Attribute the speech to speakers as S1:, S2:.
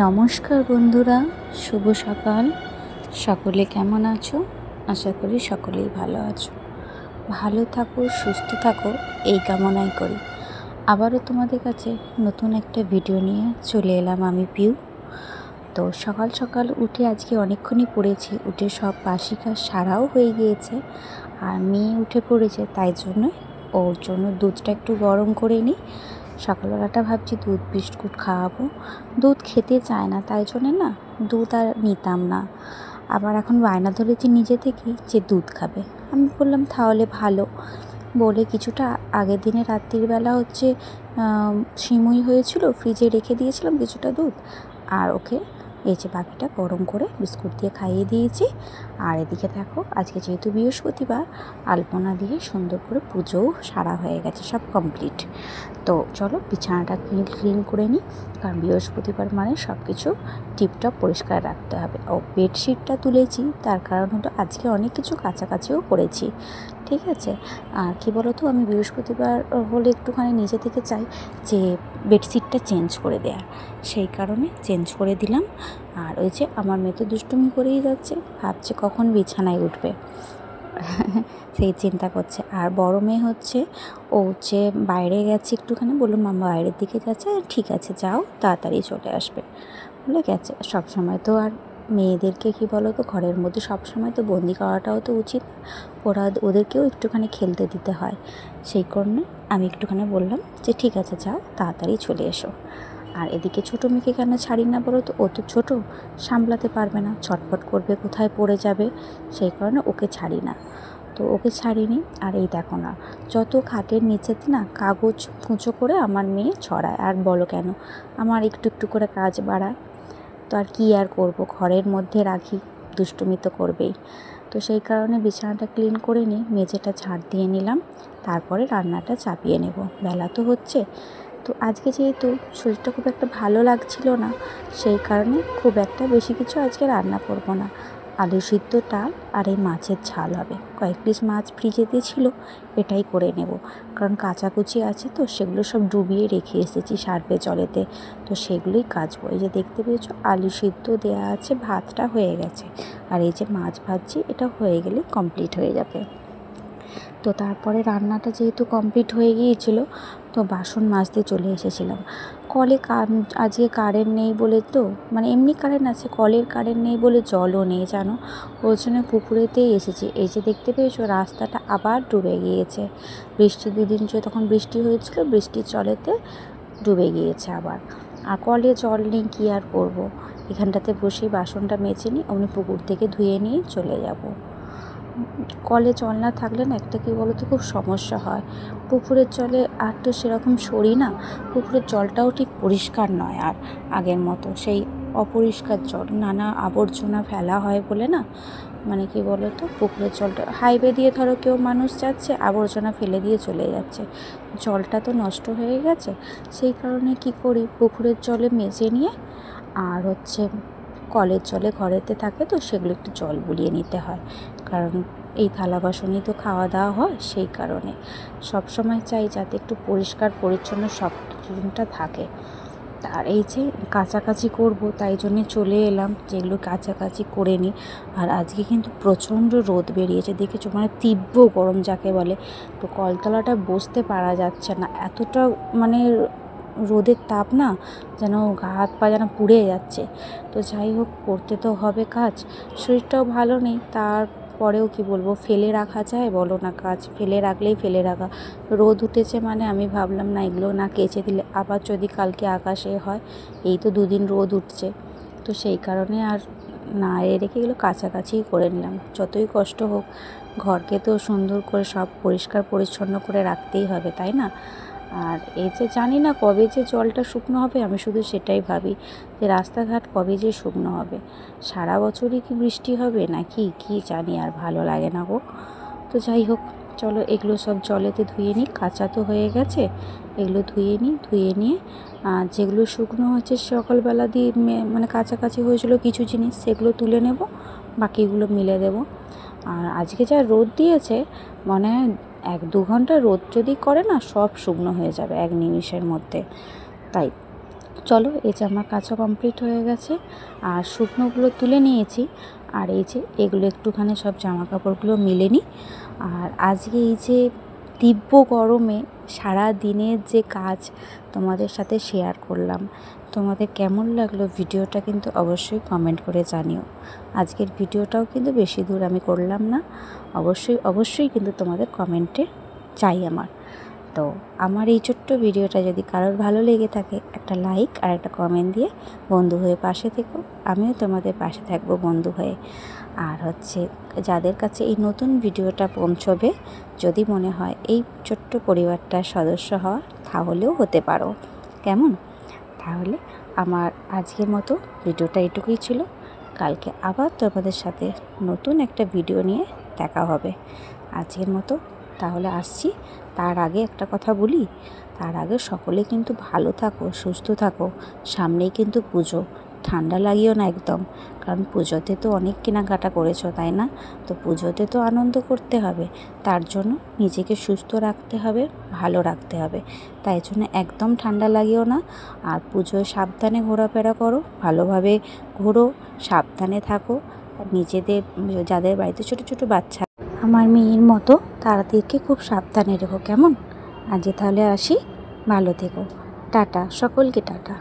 S1: নমস্কার বন্ধুরা, শুভ সকাল। সকলে কেমন আছো? আশা করি সকলেই ভালো আছো। ভালো থাকো, সুস্থ থাকো, এই কামনাই করি। আবারও তোমাদের কাছে নতুন একটা ভিডিও নিয়ে চলে এলাম আমি পিউ। তো সকাল সকাল উঠে আজকে অনেকক্ষণই পড়েছি, উঠে সব বাসি কাজ সারাও হয়ে গিয়েছে। আর মেয়ে উঠে পড়েছে, তাই জন্য ওর জন্য দুধটা একটু গরম করে নিই। সকালবেলাটা ভাবছি দুধ বিস্কুট খাওয়াবো, দুধ খেতে চায় না, তাই জন্যে না দুধ আর নিতাম না। আবার এখন বায়না ধরেছি নিজে থেকেই যে দুধ খাবে। আমি বললাম তাহলে ভালো বলে কিছুটা আগের দিনে রাত্রিবেলা সিমুই হয়েছিল, ফ্রিজে রেখে দিয়েছিলাম কিছুটা দুধ, আর ওকে এই যে বাকিটা গরম করে বিস্কুট দিয়ে খাইয়ে দিয়েছি। আর এদিকে দেখো, আজকে যেহেতু বৃহস্পতিবার, আলপনা দিয়ে সুন্দর করে পুজোও সারা হয়ে গেছে, সব কমপ্লিট। তো চলো বিছানাটা ক্লিন করে নিই, কারণ বৃহস্পতিবার মানে সব কিছু টিপটপ পরিষ্কার রাখতে হবে। ও বেডশিটটা তুলেছি, তার কারণ হলো আজকে অনেক কিছু কাছাকাছিও করেছি, ঠিক আছে। আর কী বলো তো, আমি বৃহস্পতিবার হলে একটুখানি নিজে থেকে চাই যে বেডশিটটা চেঞ্জ করে দেওয়ার, সেই কারণে চেঞ্জ করে দিলাম। আর ওই যে আমার মেয়ে তো দুষ্টুমি করেই যাচ্ছে, ভাবছে কখন বিছানায় উঠবে সেই চিন্তা করছে। আর বড় মেয়ে ও বাইরে গেছে একটুখানি, বললো মামা বাইরের দিকে যাচ্ছে, ঠিক আছে যাও, তাড়াতাড়ি চলে আসবে বলে গেছে। সবসময় তো আর মেয়েদেরকে কী বলো তো, ঘরের মধ্যে সবসময় তো বন্দি করাটাও তো উচিত, ওদেরকেও একটুখানি খেলতে দিতে হয়। সেই কারণে আমি একটুখানি বললাম যে ঠিক আছে যাও, তাড়াতাড়ি চলে এসো। আর এদিকে ছোটো মেয়েকে কেন ছাড়ি না বলো তো, ও তো ছোটো, সামলাতে পারবে না, ছটফট করবে, কোথায় পড়ে যাবে, সেই কারণে ওকে ছাড়ি না। তো ওকে ছাড়িনি। আর এই দেখো না, যত খাটের নিচেতে না কাগজ কুঁচো করে আমার মেয়ে ছড়ায়, আর বলো কেন আমার একটু একটু করে কাজ বাড়ায়। তো আর কী আর করবো, ঘরের মধ্যে রাখি, দুষ্টুমি তো করবেই। তো সেই কারণে বিছানাটা ক্লিন করে নিই, মেঝেটা ঝাড় দিয়ে নিলাম, তারপরে রান্নাটা চাপিয়ে নেব, বেলা তো হচ্ছে। তো আজকে যেহেতু শরীরটা খুব একটা ভালো লাগছিল না, সেই কারণে খুব একটা বেশি কিছু আজকে রান্না করব না। আলু সিদ্ধ, ডাল আর এই মাছের ঝাল হবে। কয়েক পিস মাছ ফ্রিজেতে ছিল, এটাই করে নেব, কারণ কাচাকুচি আছে তো, সেগুলো সব ডুবিয়ে রেখে এসেছি সার্ফে জলেতে, তো সেগুলোই কাচবো। এই যে দেখতে পেয়েছো আলু সিদ্ধ দেওয়া আছে, ভাতটা হয়ে গেছে, আর এই যে মাছ ভাজছি, এটা হয়ে গেলে কমপ্লিট হয়ে যাবে। তো তারপরে রান্নাটা যেহেতু কমপ্লিট হয়ে গিয়েছিলো, তো বাসন মাজতে চলে এসেছিলাম। কলে আজকে কারেন্ট নেই বলে, তো মানে এমনি কারেন্ট আছে, কলের কারেন্ট নেই বলে জলও নেই জানো, ওর জন্য পুকুরেতেই এসেছি। এই যে দেখতে পেয়েছো রাস্তাটা আবার ডুবে গিয়েছে, বৃষ্টি দুদিন তখন বৃষ্টি হয়েছিল, বৃষ্টির জলেতে ডুবে গিয়েছে আবার। আর কলে জল নেই, কী আর করবো, এখানটাতে বসেই বাসনটা মেজে নিই, অমনি পুকুর থেকে ধুয়ে নিয়ে চলে যাব। কলে জল না থাকলে না একটা কী বলো তো, খুব সমস্যা হয়। পুকুরের জলে আর তো সেরকম সরি না, পুকুরের জলটাও ঠিক পরিষ্কার নয় আর আগের মতো, সেই অপরিষ্কার জল, নানা আবর্জনা ফেলা হয় বলে না, মানে কি বলো তো, পুকুরের জলটা হাইওয়ে দিয়ে ধরো কেউ মানুষ যাচ্ছে, আবর্জনা ফেলে দিয়ে চলে যাচ্ছে, জলটা তো নষ্ট হয়ে গেছে। সেই কারণে কি করি, পুকুরের জলে মেজে নিয়ে, আর কলের জলে ঘরেতে থাকে তো সেগুলো একটু জল বুলিয়ে নিতে হয়, কারণ এই থালা বাসনই তো খাওয়া দাওয়া হয়, সেই কারণে সবসময় চাই যাতে একটু পরিষ্কার পরিচ্ছন্ন সব কিছুটা থাকে। আর এই যে কাচাকাচি করব, তাই জন্যে চলে এলাম যেগুলো কাচাকাচি করে নিই। আর আজকে কিন্তু প্রচণ্ড রোদ বেরিয়েছে, দেখেছো, মানে তীব্র গরম যাকে বলে। তো কলতলাটা বসতে পারা যাচ্ছে না, এতটা মানে রোদের তাপ না, যেন গা হাত পা যেন পুড়ে যাচ্ছে। তো যাই হোক, করতে তো হবে কাজ, শরীরটাও ভালো নেই, তারপরেও কি বলবো, ফেলে রাখা যায় বলো না, কাজ ফেলে রাখলেই ফেলে রাখা। রোদ উঠেছে মানে আমি ভাবলাম না এগুলো না কেচে দিলে আবার যদি কালকে আকাশে হয়, এই তো দুদিন রোদ উঠছে, তো সেই কারণে আর না রেখে এগুলো কাছাকাছিই করে নিলাম। যতই কষ্ট হোক, ঘরকে তো সুন্দর করে সব পরিষ্কার পরিচ্ছন্ন করে রাখতেই হবে, তাই না। আর এই যে জানি না কবে যে জলটা শুকনো হবে, আমি শুধু সেটাই ভাবি যে রাস্তাঘাট কবে যে শুকনো হবে, সারা বছরই কি বৃষ্টি হবে নাকি কি জানি, আর ভালো লাগে না গো। তো যাই হোক, চলো এগুলো সব জলেতে ধুয়ে নিই, কাঁচা তো হয়ে গেছে, এগুলো ধুয়ে নিই, ধুয়ে নিয়ে যেগুলো শুকনো হয়েছে সকালবেলা দিয়ে মানে কাছাকাছি হয়েছিল কিছু জিনিস, সেগুলো তুলে নেব, বাকিগুলো মিলে দেব। আর আজকে যা রোদ দিয়েছে, মানে 1-2 ঘন্টা রোদ যদি করে না, সব শুকনো হয়ে যাবে এক নিমিষের মধ্যে। তাই চলো, এই যে আমার কাঁচা কমপ্লিট হয়ে গেছে, আর শুকনোগুলো তুলে নিয়েছি। আর এই যে এগুলো একটুখানি সব জামা কাপড়গুলো মিলে নিই। আর আজকে এই যে তীব্র গরমে সারা দিনের যে কাজ তোমাদের সাথে শেয়ার করলাম, তোমাদের কেমন লাগলো ভিডিওটা কিন্তু অবশ্যই কমেন্ট করে জানিও। আজকের ভিডিওটাও কিন্তু বেশি দূর আমি করলাম না, অবশ্যই কিন্তু তোমাদের কমেন্টে চাই আমার। তো আমার এই ছোট্ট ভিডিওটা যদি কারোর ভালো লেগে থাকে, একটা লাইক আর একটা কমেন্ট দিয়ে বন্ধু হয়ে পাশে থেকো। আমিও তোমাদের পাশে থাকবো বন্ধু হয়ে। আর হচ্ছে যাদের কাছে এই নতুন ভিডিওটা পৌঁছবে, যদি মনে হয় এই ছোট্ট পরিবারটার সদস্য হওয়া, তাহলেও হতে পারো। কেমন? তাহলে আমার আজকের মতো ভিডিওটা এটুকুই ছিল। কালকে আবার তোমাদের সাথে নতুন একটা ভিডিও নিয়ে দেখা হবে। আজকের মতো তাহলে আসছি। তার আগে একটা কথা বলি, তার আগে সকলে কিন্তু ভালো থাকো, সুস্থ থাকো। সামনেই কিন্তু পুজো, ঠান্ডা লাগিও না একদম, কারণ পুজোতে তো অনেক কেনাকাটা করেছো, তাই না? তো পুজোতে তো আনন্দ করতে হবে, তার জন্য নিজেকে সুস্থ রাখতে হবে, ভালো রাখতে হবে। তাই জন্য একদম ঠান্ডা লাগিও না। আর পুজোয় সাবধানে ঘোরাফেরা করো, ভালোভাবে ঘোরো, সাবধানে থাকো। আর নিজেদের যাদের বাড়িতে ছোটো ছোটো বাচ্চা, আমার মেয়ের মতো, তাদেরকে খুব সাবধানে রেখো। কেমন? আজকে তাহলে আসি, ভালো থেকো। টাটা, সকলকে টাটা।